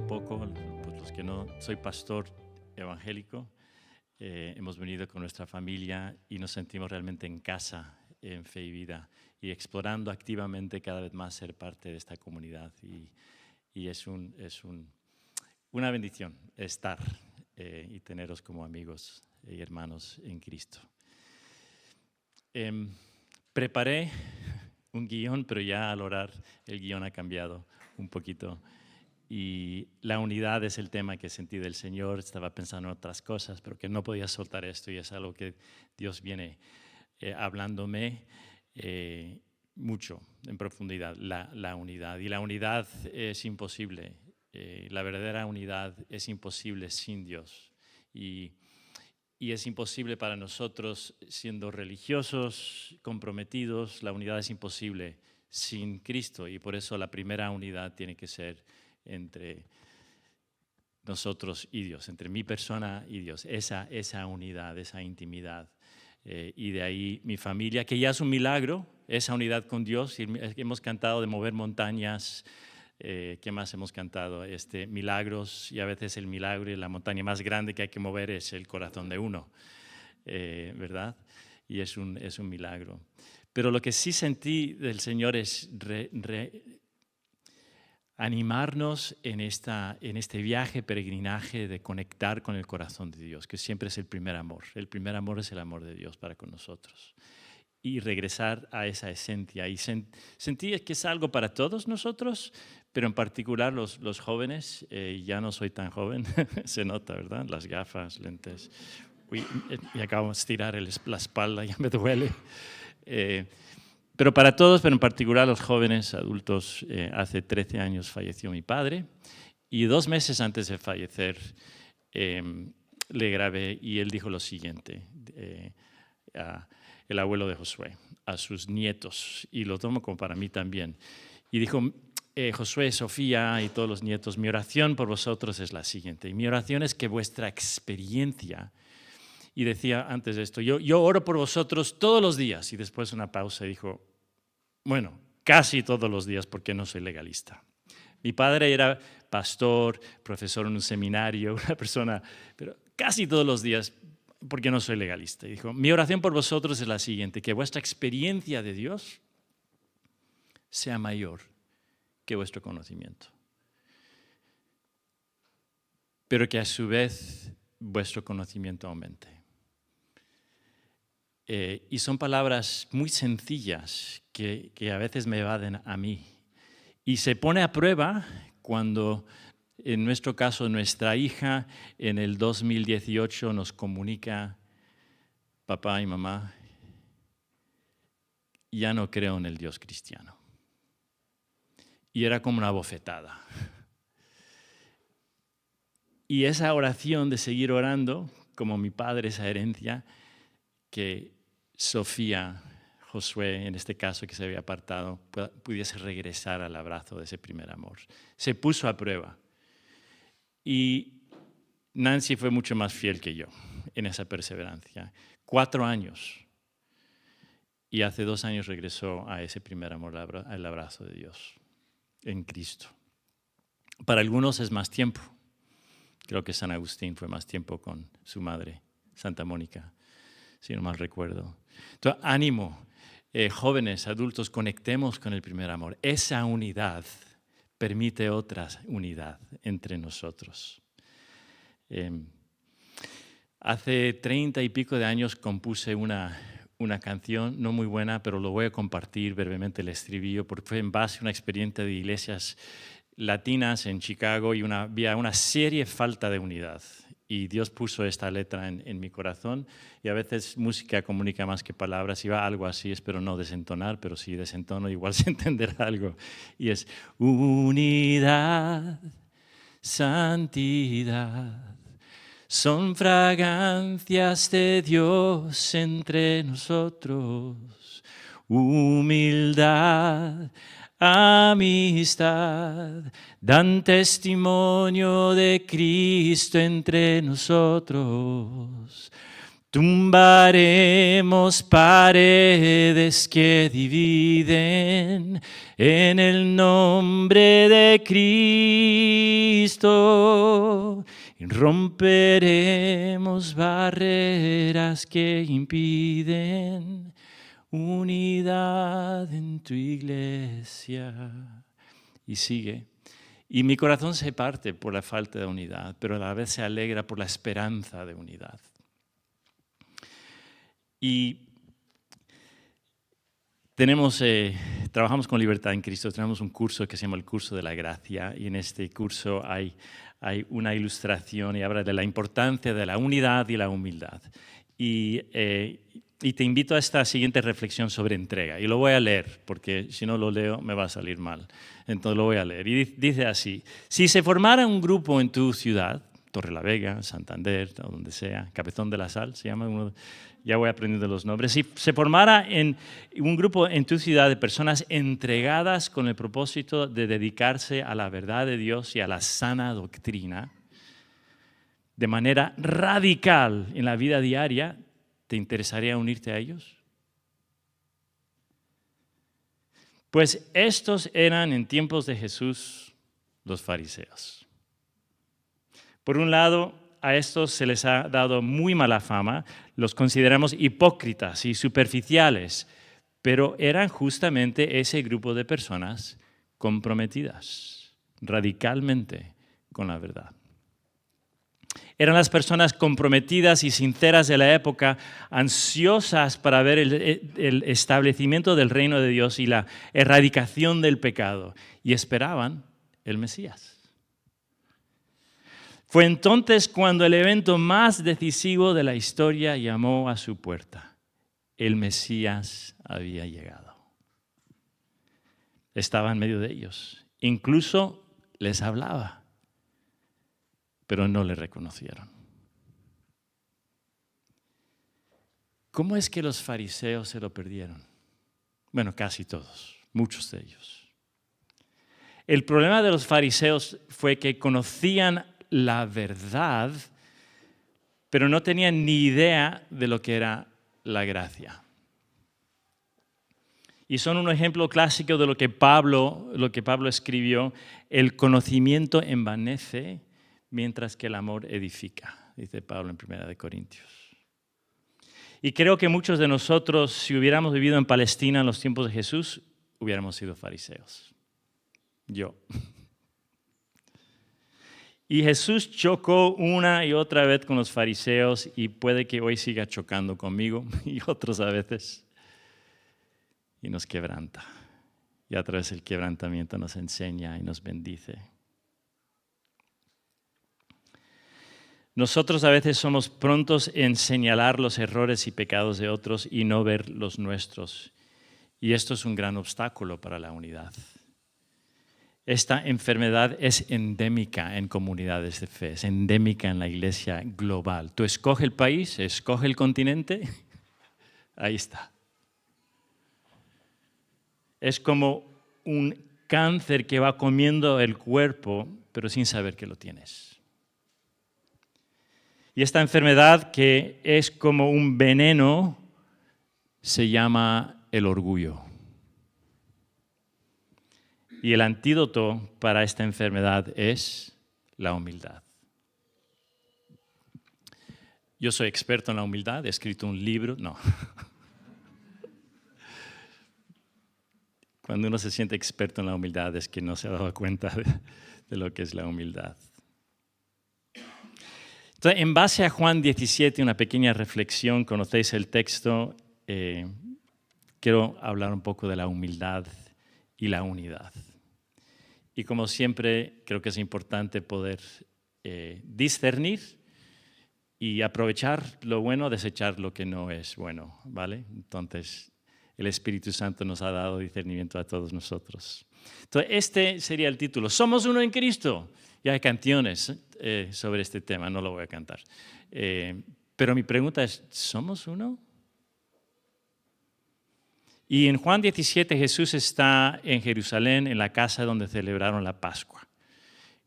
poco, pues los que no, soy pastor evangélico, hemos venido con nuestra familia y nos sentimos realmente en casa en Fe y Vida y explorando activamente cada vez más ser parte de esta comunidad y es una bendición estar y teneros como amigos y hermanos en Cristo. Preparé un guión, pero ya al orar el guión ha cambiado un poquito. Y la unidad es el tema que sentí del Señor. Estaba pensando en otras cosas, pero que no podía soltar esto y es algo que Dios viene hablándome mucho en profundidad, la unidad. Y la unidad es imposible. La verdadera unidad es imposible sin Dios. Y es imposible para nosotros, siendo religiosos, comprometidos, la unidad es imposible sin Cristo. Y por eso la primera unidad tiene que ser entre nosotros y Dios, entre mi persona y Dios, esa unidad, esa intimidad. Y de ahí mi familia, que ya es un milagro, esa unidad con Dios. Y hemos cantado de mover montañas. ¿Qué más hemos cantado? Milagros, y a veces el milagro y la montaña más grande que hay que mover es el corazón de uno, ¿verdad? Y es un milagro. Pero lo que sí sentí del Señor es animarnos en este viaje, peregrinaje de conectar con el corazón de Dios, que siempre es el primer amor. El primer amor es el amor de Dios para con nosotros. Y regresar a esa esencia. Y sentí que es algo para todos nosotros, pero en particular los jóvenes. Ya no soy tan joven, se nota, ¿verdad? Las gafas, lentes. Uy, y acabo de estirar la espalda, ya me duele. Pero para todos, pero en particular los jóvenes, adultos, hace 13 años falleció mi padre y 2 meses antes de fallecer le grabé y él dijo lo siguiente, el abuelo de Josué, a sus nietos, y lo tomo como para mí también. Y dijo, Josué, Sofía y todos los nietos, mi oración por vosotros es la siguiente, y mi oración es que vuestra experiencia. Y decía antes de esto, yo oro por vosotros todos los días. Y después una pausa y dijo, bueno, casi todos los días porque no soy legalista. Mi padre era pastor, profesor en un seminario, una persona, pero casi todos los días porque no soy legalista. Y dijo, mi oración por vosotros es la siguiente, que vuestra experiencia de Dios sea mayor que vuestro conocimiento. Pero que a su vez vuestro conocimiento aumente. Y son palabras muy sencillas que a veces me evaden a mí. Y se pone a prueba cuando, en nuestro caso, nuestra hija en el 2018 nos comunica, papá y mamá, ya no creo en el Dios cristiano. Y era como una bofetada. Y esa oración de seguir orando, como mi padre, esa herencia, que Sofía, Josué, en este caso que se había apartado, pudiese regresar al abrazo de ese primer amor. Se puso a prueba. Y Nancy fue mucho más fiel que yo en esa perseverancia. 4 años. Y hace 2 años regresó a ese primer amor, al abrazo de Dios en Cristo. Para algunos es más tiempo. Creo que San Agustín fue más tiempo con su madre, Santa Mónica, si no mal recuerdo. Entonces, ánimo, jóvenes, adultos, conectemos con el primer amor. Esa unidad permite otra unidad entre nosotros. Hace 30 y pico de años compuse una canción, no muy buena, pero lo voy a compartir brevemente el estribillo, porque fue en base a una experiencia de iglesias latinas en Chicago y había una seria falta de unidad. Y Dios puso esta letra en mi corazón y a veces música comunica más que palabras y va algo así, espero no desentonar, pero si desentono igual se entenderá algo. Y es unidad, santidad, son fragancias de Dios entre nosotros, humildad, amistad, dan testimonio de Cristo entre nosotros. Tumbaremos paredes que dividen en el nombre de Cristo. Y romperemos barreras que impiden unidad en tu iglesia. Y sigue. Y mi corazón se parte por la falta de unidad, pero a la vez se alegra por la esperanza de unidad. Y trabajamos con Libertad en Cristo, tenemos un curso que se llama el Curso de la Gracia, y en este curso hay una ilustración y habla de la importancia de la unidad y la humildad. Y te invito a esta siguiente reflexión sobre entrega. Y lo voy a leer, porque si no lo leo me va a salir mal. Entonces lo voy a leer. Y dice así: si se formara un grupo en tu ciudad, Torrelavega, Santander, o donde sea, Cabezón de la Sal, se llama uno, ya voy aprendiendo los nombres. Si se formara un grupo en tu ciudad de personas entregadas con el propósito de dedicarse a la verdad de Dios y a la sana doctrina, de manera radical en la vida diaria, ¿te interesaría unirte a ellos? Pues estos eran en tiempos de Jesús los fariseos. Por un lado, a estos se les ha dado muy mala fama, los consideramos hipócritas y superficiales, pero eran justamente ese grupo de personas comprometidas radicalmente con la verdad. Eran las personas comprometidas y sinceras de la época, ansiosas para ver el establecimiento del reino de Dios y la erradicación del pecado, y esperaban el Mesías. Fue entonces cuando el evento más decisivo de la historia llamó a su puerta. El Mesías había llegado. Estaba en medio de ellos. Incluso les hablaba, pero no le reconocieron. ¿Cómo es que los fariseos se lo perdieron? Bueno, casi todos, muchos de ellos. El problema de los fariseos fue que conocían la verdad, pero no tenían ni idea de lo que era la gracia. Y son un ejemplo clásico de lo que Pablo escribió: el conocimiento envanece, mientras que el amor edifica, dice Pablo en 1 Corintios. Y creo que muchos de nosotros, si hubiéramos vivido en Palestina en los tiempos de Jesús, hubiéramos sido fariseos. Yo. Y Jesús chocó una y otra vez con los fariseos, y puede que hoy siga chocando conmigo y otros a veces. Y nos quebranta. Y a través del quebrantamiento nos enseña y nos bendice. Nosotros a veces somos prontos en señalar los errores y pecados de otros y no ver los nuestros. Y esto es un gran obstáculo para la unidad. Esta enfermedad es endémica en comunidades de fe, es endémica en la iglesia global. Tú escoge el país, escoge el continente, ahí está. Es como un cáncer que va comiendo el cuerpo, pero sin saber que lo tienes. Y esta enfermedad, que es como un veneno, se llama el orgullo. Y el antídoto para esta enfermedad es la humildad. Yo soy experto en la humildad, he escrito un libro, no. Cuando uno se siente experto en la humildad es que no se ha dado cuenta de lo que es la humildad. Entonces, en base a Juan 17, una pequeña reflexión, conocéis el texto, quiero hablar un poco de la humildad y la unidad. Y como siempre, creo que es importante poder discernir y aprovechar lo bueno, desechar lo que no es bueno, ¿vale? Entonces, el Espíritu Santo nos ha dado discernimiento a todos nosotros. Entonces, este sería el título: Somos uno en Cristo. Ya hay canciones sobre este tema, no lo voy a cantar. Pero mi pregunta es, ¿somos uno? Y en Juan 17 Jesús está en Jerusalén, en la casa donde celebraron la Pascua.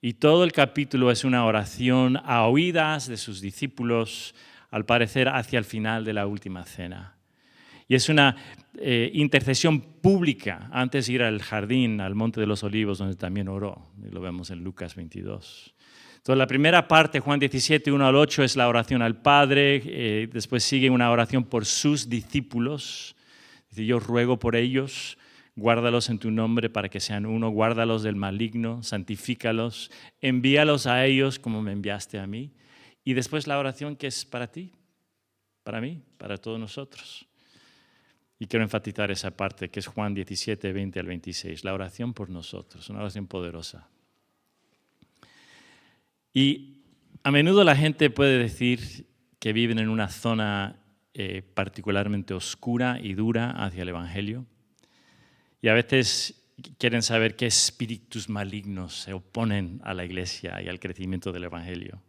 Y todo el capítulo es una oración a oídas de sus discípulos, al parecer hacia el final de la última cena. Y es una intercesión pública antes de ir al jardín, al Monte de los Olivos, donde también oró. Y lo vemos en Lucas 22. Entonces, la primera parte, Juan 17, 1 al 8, es la oración al Padre. Después sigue una oración por sus discípulos. Dice, yo ruego por ellos, guárdalos en tu nombre para que sean uno, guárdalos del maligno, santifícalos, envíalos a ellos como me enviaste a mí. Y después la oración que es para ti, para mí, para todos nosotros. Y quiero enfatizar esa parte que es Juan 17, 20 al 26, la oración por nosotros, una oración poderosa. Y a menudo la gente puede decir que viven en una zona particularmente oscura y dura hacia el Evangelio. Y a veces quieren saber qué espíritus malignos se oponen a la iglesia y al crecimiento del Evangelio.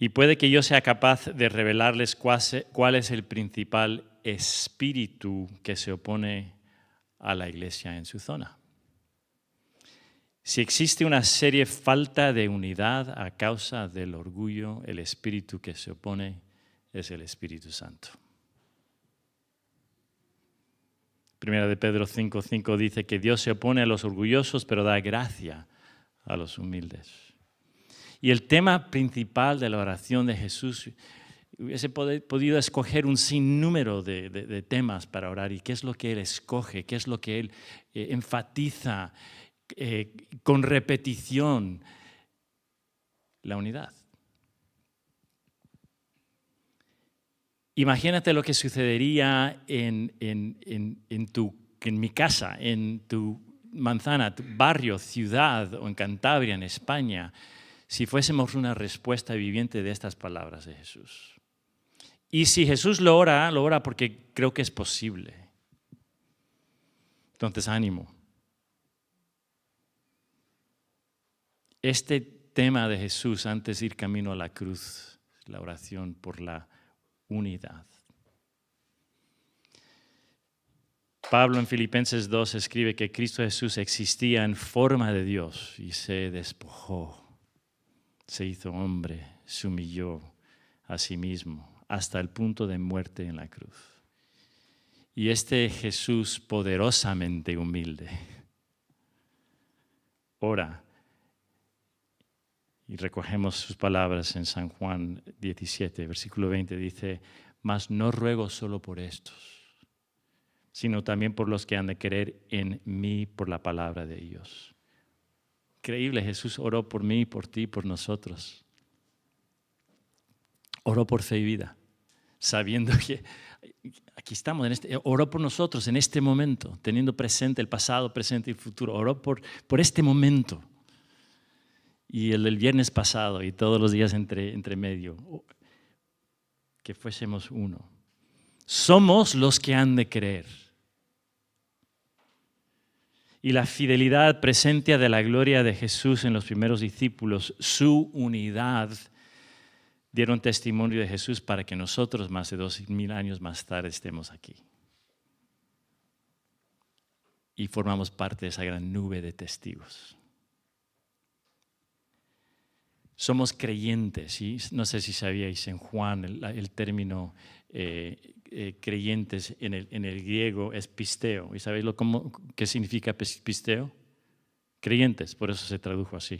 Y puede que yo sea capaz de revelarles cuál es el principal espíritu que se opone a la iglesia en su zona. Si existe una seria falta de unidad a causa del orgullo, el espíritu que se opone es el Espíritu Santo. Primera de Pedro 5:5 dice que Dios se opone a los orgullosos, pero da gracia a los humildes. Y el tema principal de la oración de Jesús, hubiese podido escoger un sinnúmero de temas para orar. ¿Y qué es lo que Él escoge? ¿Qué es lo que Él enfatiza con repetición? La unidad. Imagínate lo que sucedería en mi casa, en tu manzana, tu barrio, ciudad o en Cantabria, en España, si fuésemos una respuesta viviente de estas palabras de Jesús. Y si Jesús lo ora porque creo que es posible. Entonces, ánimo. Este tema de Jesús antes de ir camino a la cruz, la oración por la unidad. Pablo en Filipenses 2 escribe que Cristo Jesús existía en forma de Dios y se despojó, se hizo hombre, se humilló a sí mismo hasta el punto de muerte en la cruz. Y este Jesús poderosamente humilde ora. Y recogemos sus palabras en San Juan 17, versículo 20, dice, mas no ruego solo por estos, sino también por los que han de creer en mí por la palabra de ellos. Increíble, Jesús oró por mí, por ti, por nosotros. Oró por fe y vida, sabiendo que aquí estamos, oró por nosotros en este momento, teniendo presente el pasado, presente y el futuro. Oró por este momento. Y el del viernes pasado y todos los días entre medio, que fuésemos uno. Somos los que han de creer. Y la fidelidad presente de la gloria de Jesús en los primeros discípulos, su unidad, dieron testimonio de Jesús para que nosotros, más de 2000 años más tarde, estemos aquí. Y formamos parte de esa gran nube de testigos. Somos creyentes, ¿sí? No sé si sabíais en Juan el término creyentes en el griego es pisteo. ¿Y sabéis qué significa pisteo? Creyentes, por eso se tradujo así.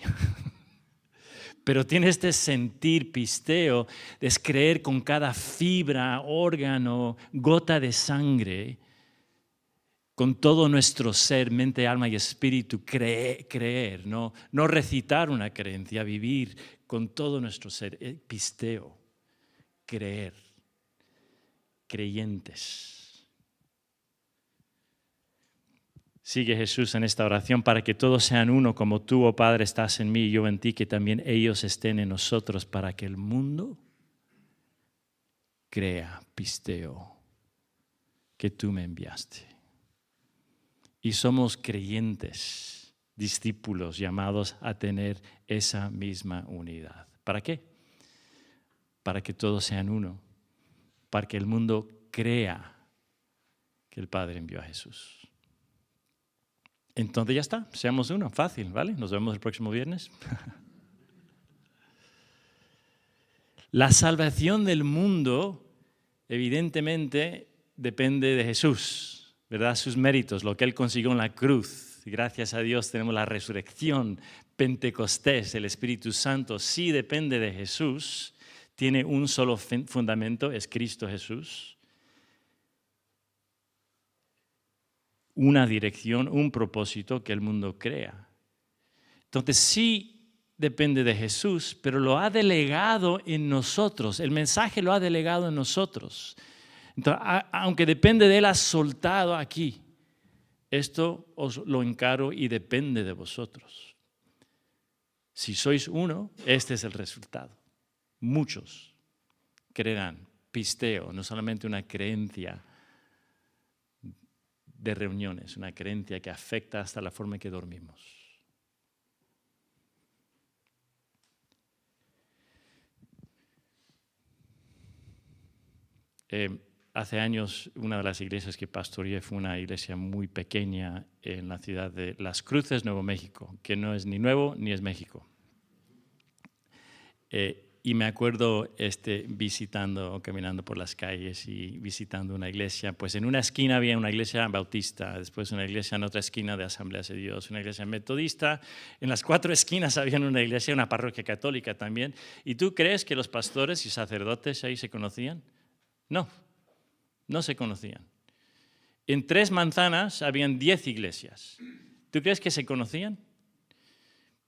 Pero tiene este sentir pisteo, es creer con cada fibra, órgano, gota de sangre, con todo nuestro ser, mente, alma y espíritu, creer, no recitar una creencia, vivir con todo nuestro ser, pisteo, creer, creyentes. Sigue Jesús en esta oración para que todos sean uno, como tú, oh Padre, estás en mí y yo en ti, que también ellos estén en nosotros, para que el mundo crea, pisteo, que tú me enviaste. Y somos creyentes, discípulos llamados a tener esa misma unidad. ¿Para qué? Para que todos sean uno, para que el mundo crea que el Padre envió a Jesús. Entonces ya está, seamos uno, fácil, ¿vale? Nos vemos el próximo viernes. La salvación del mundo, evidentemente, depende de Jesús, ¿verdad? Sus méritos, lo que Él consiguió en la cruz. Gracias a Dios tenemos la resurrección, Pentecostés, el Espíritu Santo. Sí depende de Jesús, tiene un solo fundamento, es Cristo Jesús. Una dirección, un propósito que el mundo crea. Entonces sí depende de Jesús, pero lo ha delegado en nosotros. El mensaje lo ha delegado en nosotros. Entonces, aunque depende de Él, ha soltado aquí. Esto os lo encaro y depende de vosotros. Si sois uno, este es el resultado. Muchos creerán, pisteo, no solamente una creencia de reuniones, una creencia que afecta hasta la forma en que dormimos. Hace años, una de las iglesias que pastoreé fue una iglesia muy pequeña en la ciudad de Las Cruces, Nuevo México, que no es ni nuevo ni es México. Y me acuerdo visitando o caminando por las calles y visitando una iglesia. Pues en una esquina había una iglesia bautista, después una iglesia en otra esquina de Asambleas de Dios, una iglesia metodista. En las 4 esquinas había una iglesia, una parroquia católica también. ¿Y tú crees que los pastores y sacerdotes ahí se conocían? No, no se conocían. En 3 manzanas habían 10 iglesias. ¿Tú crees que se conocían?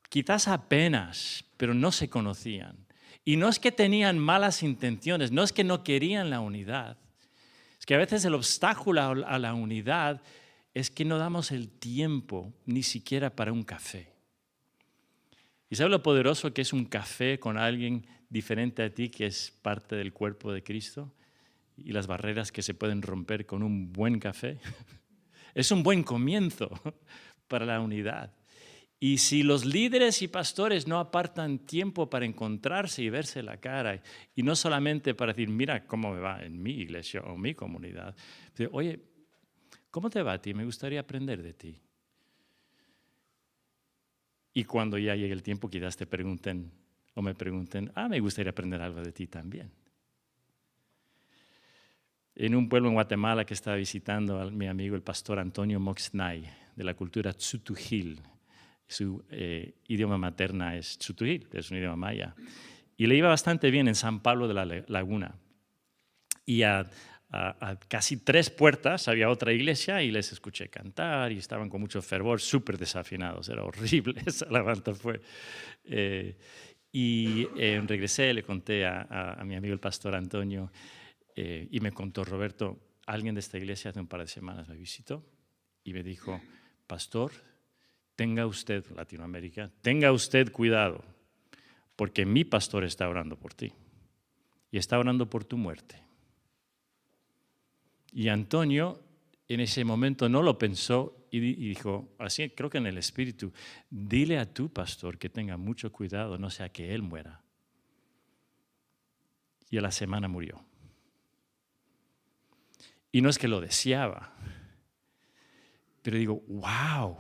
Quizás apenas, pero no se conocían. Y no es que tenían malas intenciones, no es que no querían la unidad. Es que a veces el obstáculo a la unidad es que no damos el tiempo ni siquiera para un café. ¿Y sabes lo poderoso que es un café con alguien diferente a ti que es parte del cuerpo de Cristo? Y las barreras que se pueden romper con un buen café. Es un buen comienzo para la unidad. Y si los líderes y pastores no apartan tiempo para encontrarse y verse la cara, y no solamente para decir, mira cómo me va en mi iglesia o mi comunidad, oye, ¿cómo te va a ti? Me gustaría aprender de ti. Y cuando ya llegue el tiempo, quizás te pregunten o me pregunten, me gustaría aprender algo de ti también. En un pueblo en Guatemala que estaba visitando a mi amigo el pastor Antonio Moxnay, de la cultura Tzutujil. Su idioma materna es Tzutujil, es un idioma maya. Y le iba bastante bien en San Pablo de la Laguna. Y a casi 3 puertas había otra iglesia y les escuché cantar y estaban con mucho fervor, súper desafinados. Era horrible, esa alabanza fue. Regresé, le conté a mi amigo el pastor Antonio y me contó, Roberto, alguien de esta iglesia hace un par de semanas me visitó y me dijo, pastor, tenga usted, Latinoamérica, tenga usted cuidado, porque mi pastor está orando por ti y está orando por tu muerte. Y Antonio en ese momento no lo pensó y dijo, así creo que en el espíritu, dile a tu pastor que tenga mucho cuidado, no sea que él muera. Y a la semana murió. Y no es que lo deseaba, pero digo, wow,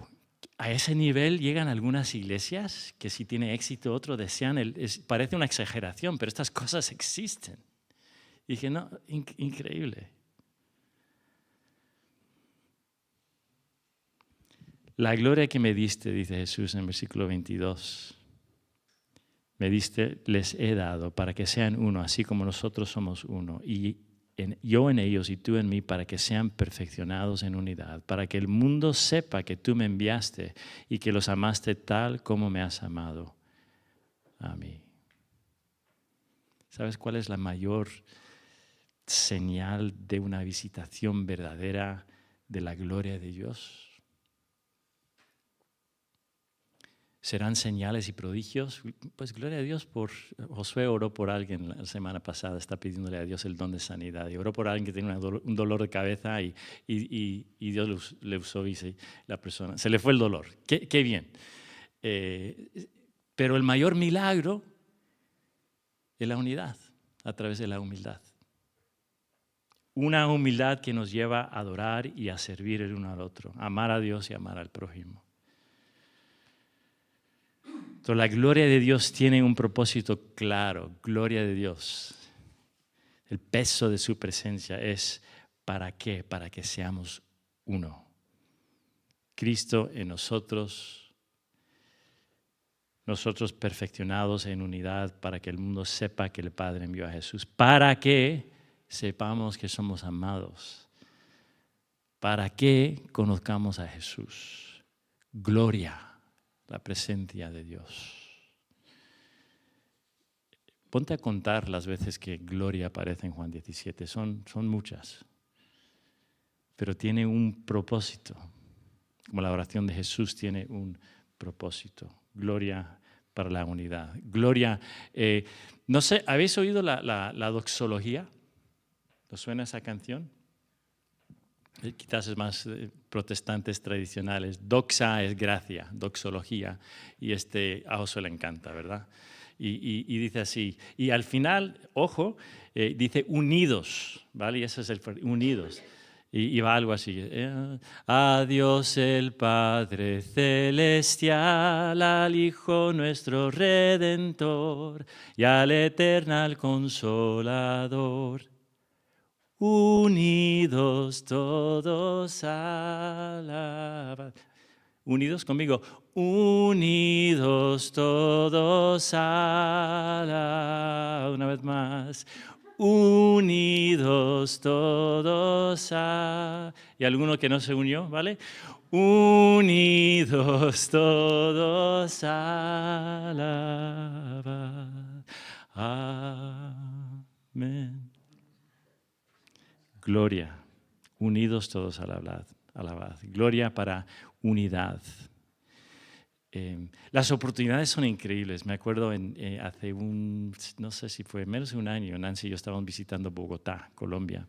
a ese nivel llegan algunas iglesias que si tiene éxito otro desean, parece una exageración, pero estas cosas existen. Y dije, no, increíble. La gloria que me diste, dice Jesús en el versículo 22, me diste, les he dado para que sean uno, así como nosotros somos uno. Y yo en ellos y tú en mí, para que sean perfeccionados en unidad, para que el mundo sepa que tú me enviaste y que los amaste tal como me has amado a mí. ¿Sabes cuál es la mayor señal de una visitación verdadera de la gloria de Dios? ¿Serán señales y prodigios? Pues gloria a Dios por... Josué oró por alguien la semana pasada, está pidiéndole a Dios el don de sanidad. Y oró por alguien que tiene un dolor de cabeza y Dios le usó y la persona... Se le fue el dolor. Qué bien. Pero el mayor milagro es la unidad a través de la humildad. Una humildad que nos lleva a adorar y a servir el uno al otro. Amar a Dios y amar al prójimo. Entonces, la gloria de Dios tiene un propósito claro. Gloria de Dios. El peso de su presencia es ¿para qué? Para que seamos uno. Cristo en nosotros, nosotros perfeccionados en unidad para que el mundo sepa que el Padre envió a Jesús. Para que sepamos que somos amados. Para que conozcamos a Jesús. Gloria, la presencia de Dios. Ponte a contar las veces que gloria aparece en Juan 17. Son muchas. Pero tiene un propósito. Como la oración de Jesús tiene un propósito. Gloria para la unidad. Gloria. No sé, ¿habéis oído la doxología? ¿Os suena esa canción? Quizás es más protestantes tradicionales. Doxa es gracia, doxología. Y a Josué le encanta, ¿verdad? Y dice así, y al final, ojo, dice unidos, ¿vale? Y ese es el unidos. Y va algo así. A Dios el Padre Celestial, al Hijo nuestro Redentor, y al Eternal Consolador. Unidos todos alaban. Unidos conmigo. Unidos todos alaban. Una vez más. Unidos todos alaban. Y alguno que no se unió, ¿vale? Unidos todos alaban. Amén. Gloria, unidos todos alabad. Gloria para unidad. Las oportunidades son increíbles. Me acuerdo hace no sé si fue menos de un año, Nancy y yo estábamos visitando Bogotá, Colombia.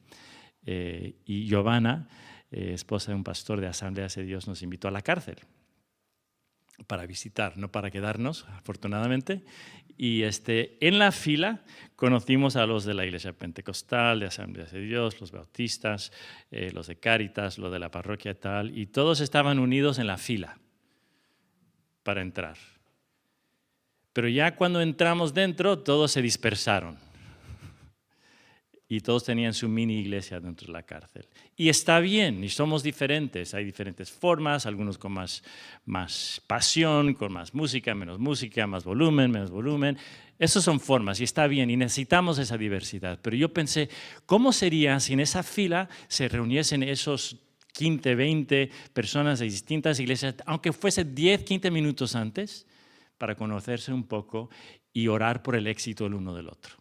Y Giovanna, esposa de un pastor de Asambleas de Dios, nos invitó a la cárcel para visitar, no para quedarnos, afortunadamente. Y en la fila conocimos a los de la Iglesia Pentecostal, de Asambleas de Dios, los bautistas, los de Cáritas, los de la parroquia tal, y todos estaban unidos en la fila para entrar. Pero ya cuando entramos dentro, todos se dispersaron. Y todos tenían su mini iglesia dentro de la cárcel. Y está bien, y somos diferentes. Hay diferentes formas, algunos con más pasión, con más música, más volumen, menos volumen. Esas son formas y está bien, y necesitamos esa diversidad. Pero yo pensé, ¿cómo sería si en esa fila se reuniesen esos 15, 20 personas de distintas iglesias, aunque fuese 10, 15 minutos antes, para conocerse un poco y orar por el éxito el uno del otro?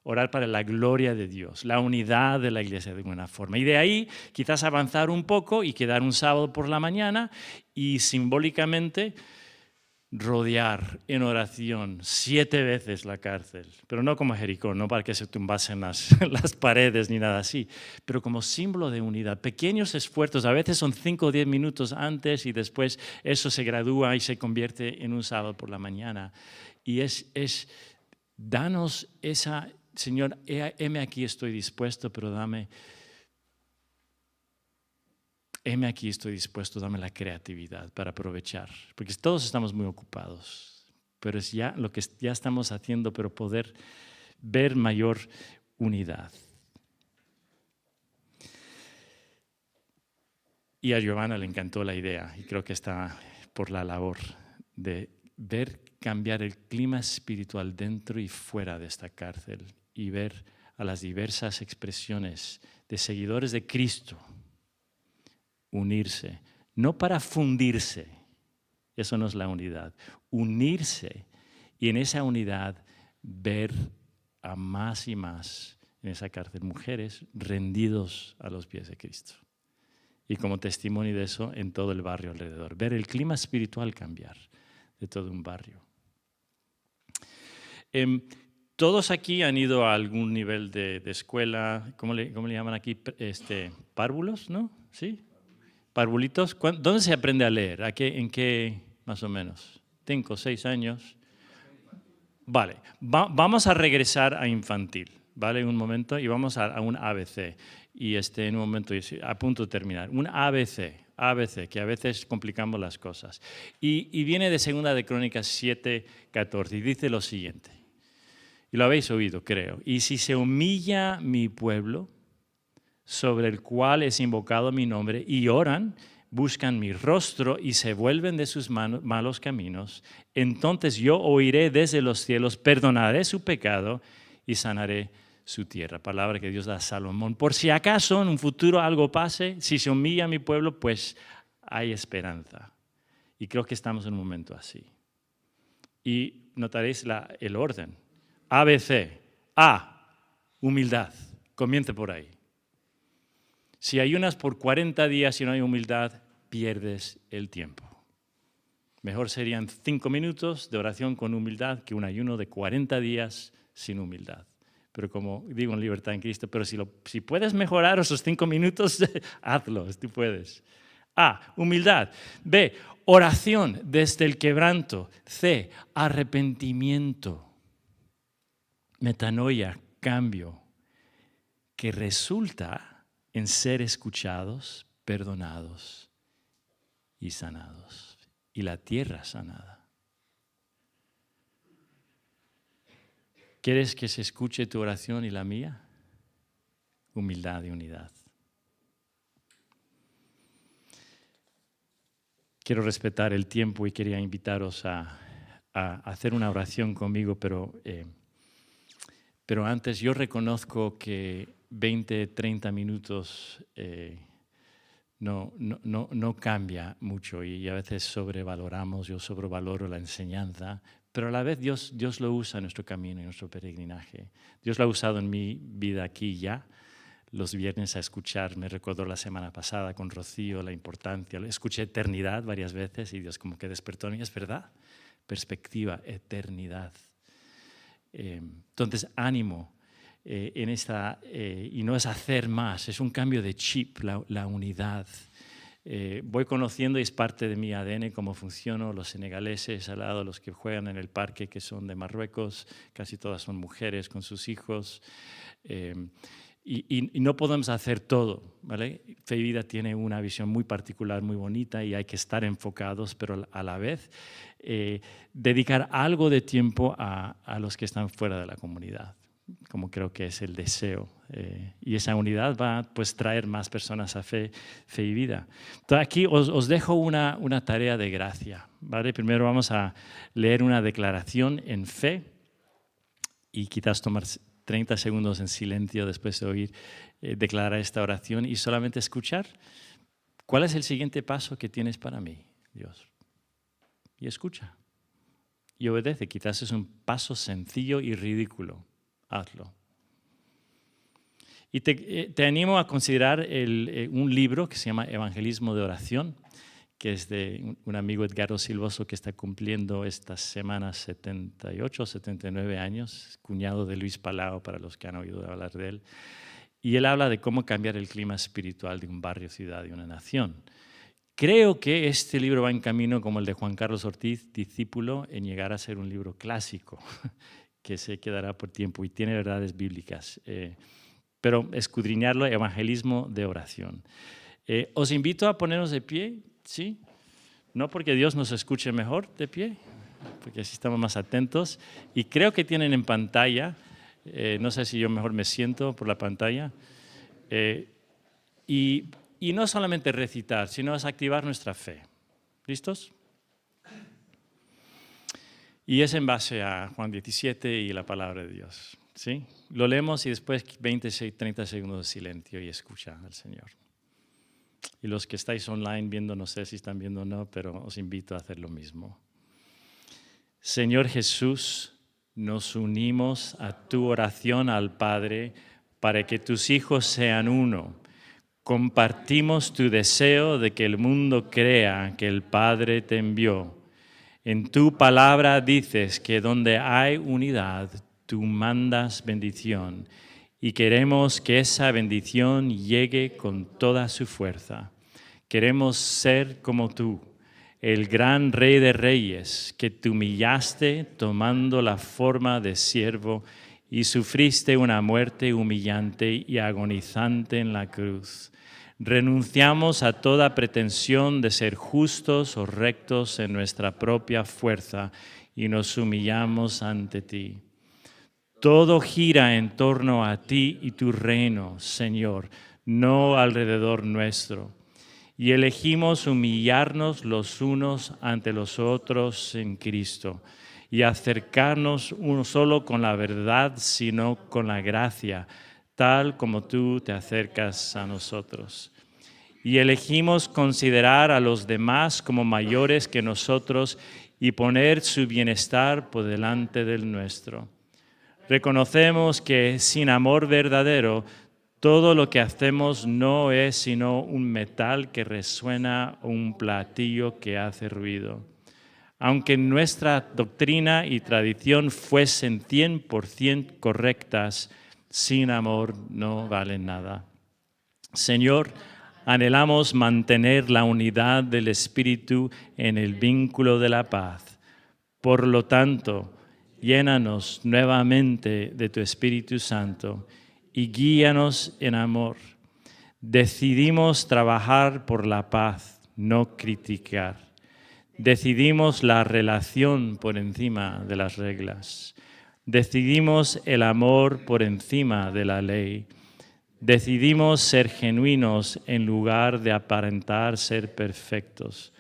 Orar para la gloria de Dios, la unidad de la iglesia de alguna forma. Y de ahí quizás avanzar un poco y quedar un sábado por la mañana y simbólicamente rodear en oración 7 veces la cárcel. Pero no como Jericó, no para que se tumbasen las paredes ni nada así, pero como símbolo de unidad. Pequeños esfuerzos, a veces son 5 o 10 minutos antes y después eso se gradúa y se convierte en un sábado por la mañana. Y danos esa... Señor, heme aquí, estoy dispuesto, pero heme aquí, estoy dispuesto, dame la creatividad para aprovechar, porque todos estamos muy ocupados, pero es ya lo que ya estamos haciendo, pero poder ver mayor unidad. Y a Giovanna le encantó la idea, y creo que está por la labor de ver cambiar el clima espiritual dentro y fuera de esta cárcel, y ver a las diversas expresiones de seguidores de Cristo unirse, no para fundirse, eso no es la unidad, unirse y en esa unidad ver a más y más en esa cárcel mujeres rendidos a los pies de Cristo. Y como testimonio de eso en todo el barrio alrededor, ver el clima espiritual cambiar de todo un barrio. Todos aquí han ido a algún nivel de escuela, ¿cómo le llaman aquí? Párvulos, ¿no? ¿Sí? Parvulitos. ¿Dónde se aprende a leer? ¿En qué más o menos? 5, 6 años. Vale, vamos a regresar a infantil, ¿vale? Un momento, y vamos a un ABC. Y en un momento, a punto de terminar. Un ABC, que a veces complicamos las cosas. Y viene de 2 de Crónicas 7:14, y dice lo siguiente. Y lo habéis oído, creo. Y si se humilla mi pueblo, sobre el cual es invocado mi nombre, y oran, buscan mi rostro y se vuelven de sus malos caminos, entonces yo oiré desde los cielos, perdonaré su pecado y sanaré su tierra. Palabra que Dios da a Salomón. Por si acaso en un futuro algo pase, si se humilla mi pueblo, pues hay esperanza. Y creo que estamos en un momento así. Y notaréis el orden. ABC. A, humildad. Comience por ahí. Si ayunas por 40 días y no hay humildad, pierdes el tiempo. Mejor serían 5 minutos de oración con humildad que un ayuno de 40 días sin humildad. Pero como digo en Libertad en Cristo, pero si puedes mejorar esos 5 minutos, hazlo, tú puedes. A, humildad. B, oración desde el quebranto. C, arrepentimiento. Metanoia, cambio, que resulta en ser escuchados, perdonados y sanados. Y la tierra sanada. ¿Quieres que se escuche tu oración y la mía? Humildad y unidad. Quiero respetar el tiempo y quería invitaros a hacer una oración conmigo, pero antes yo reconozco que 20, 30 minutos no cambia mucho y a veces sobrevaloramos, yo sobrevaloro la enseñanza, pero a la vez Dios lo usa en nuestro camino, en nuestro peregrinaje. Dios lo ha usado en mi vida aquí ya, los viernes a escuchar. Me recordó la semana pasada con Rocío la importancia. Escuché eternidad varias veces y Dios como que despertó y es verdad, perspectiva, eternidad. Entonces, ánimo en esta, y no es hacer más, es un cambio de chip, la unidad. Voy conociendo y es parte de mi ADN cómo funciono, los senegaleses al lado, los que juegan en el parque que son de Marruecos, casi todas son mujeres con sus hijos. Y no podemos hacer todo, ¿vale? Fe y Vida tiene una visión muy particular, muy bonita y hay que estar enfocados, pero a la vez dedicar algo de tiempo a los que están fuera de la comunidad, como creo que es el deseo. Y esa unidad va a traer más personas a Fe y Vida. Entonces aquí os dejo una tarea de gracia, ¿vale? Primero vamos a leer una declaración en fe y quizás tomar 30 segundos en silencio después de oír declarar esta oración y solamente escuchar. ¿Cuál es el siguiente paso que tienes para mí, Dios? Y escucha. Y obedece. Quizás es un paso sencillo y ridículo. Hazlo. Y te animo a considerar un libro que se llama Evangelismo de Oración, que es de un amigo Edgardo Silvoso que está cumpliendo estas semanas 78 o 79 años, cuñado de Luis Palau, para los que han oído hablar de él. Y él habla de cómo cambiar el clima espiritual de un barrio, ciudad y una nación. Creo que este libro va en camino, como el de Juan Carlos Ortiz, discípulo, en llegar a ser un libro clásico, que se quedará por tiempo y tiene verdades bíblicas. Pero escudriñarlo, Evangelismo de Oración. Os invito a ponernos de pie. ¿Sí? No porque Dios nos escuche mejor de pie, porque así estamos más atentos. Y creo que tienen en pantalla, no sé si yo mejor me siento por la pantalla, y no solamente recitar, sino es activar nuestra fe. ¿Listos? Y es en base a Juan 17 y la palabra de Dios. ¿Sí? Lo leemos y después 20, 30 segundos de silencio y escucha al Señor. Y los que estáis online viendo, no sé si están viendo o no, pero os invito a hacer lo mismo. Señor Jesús, nos unimos a tu oración al Padre para que tus hijos sean uno. Compartimos tu deseo de que el mundo crea que el Padre te envió. En tu palabra dices que donde hay unidad, tú mandas bendición. Y queremos que esa bendición llegue con toda su fuerza. Queremos ser como tú, el gran Rey de Reyes, que te humillaste tomando la forma de siervo y sufriste una muerte humillante y agonizante en la cruz. Renunciamos a toda pretensión de ser justos o rectos en nuestra propia fuerza y nos humillamos ante ti. Todo gira en torno a ti y tu reino, Señor, no alrededor nuestro. Y elegimos humillarnos los unos ante los otros en Cristo y acercarnos no solo con la verdad, sino con la gracia, tal como tú te acercas a nosotros. Y elegimos considerar a los demás como mayores que nosotros y poner su bienestar por delante del nuestro. Reconocemos que sin amor verdadero, todo lo que hacemos no es sino un metal que resuena o un platillo que hace ruido. Aunque nuestra doctrina y tradición fuesen 100% correctas, sin amor no valen nada. Señor, anhelamos mantener la unidad del Espíritu en el vínculo de la paz. Por lo tanto, llénanos nuevamente de tu Espíritu Santo y guíanos en amor. Decidimos trabajar por la paz, no criticar. Decidimos la relación por encima de las reglas. Decidimos el amor por encima de la ley. Decidimos ser genuinos en lugar de aparentar ser perfectos.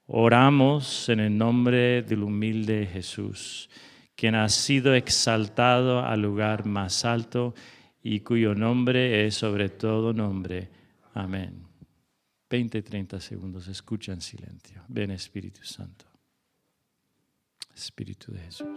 Oramos en el nombre del humilde Jesús, quien ha sido exaltado al lugar más alto y cuyo nombre es sobre todo nombre. Amén. 20-30 segundos, escucha en silencio. Ven, Espíritu Santo. Espíritu de Jesús.